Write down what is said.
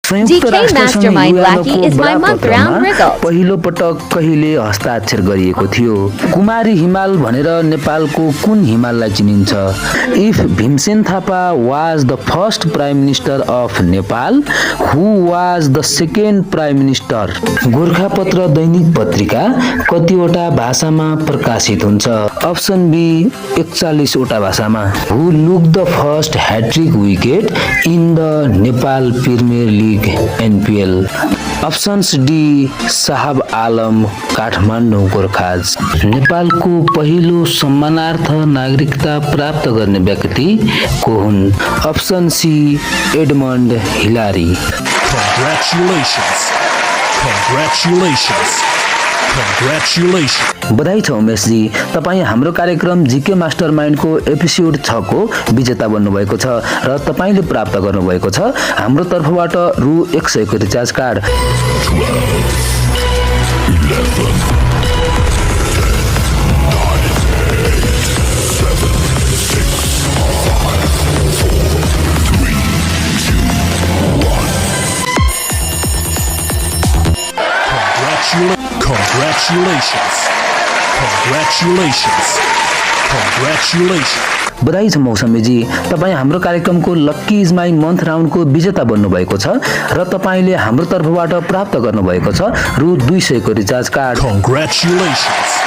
संयुक्त राष्ट्रसङ्घ युएनको is my month-round बडापत्रमा result. पहिलो पटक कहिले हस्ताक्षर गरिएको थियो? कुमारी हिमाल भनेर नेपालको कुन हिमाललाई चिनिन्छ? If Bhimsen Thapa was the first prime minister of Nepal, who was the second prime minister? Gorkhapatra दैनिक पत्रिका कतिवटा भाषामा प्रकाशित हुन्छ? अप्सन बी 41 वटा भाषामा। Who look the first hattrick wicket in the Nepal premier league NPL? Options D Sahab Alam, Kathmandu Gorkhas. नेपालको पहिलो सम्मानार्थ नागरिकता प्राप्त गर्ने व्यक्ति को हुन्? Option C Edmund Hillary. बधाई छ उमेशजी, तपाईँ हाम्रो कार्यक्रम जीके मास्टरमाइन्डको एपिसोड 6 को विजेता बन्नुभएको छ र तपाईँले प्राप्त गर्नुभएको छ हाम्रो तर्फबाट रु 100 को रिचार्ज कार्ड। 'Congratulations. बधाई छ मौसमीजी, तपाईँ हाम्रो कार्यक्रमको लक्की इज माई मन्थ राउन्डको विजेता बन्नुभएको छ र तपाईँले हाम्रो तर्फबाट प्राप्त गर्नुभएको छ रु 200 को रिचार्ज कार्ड। Congratulations.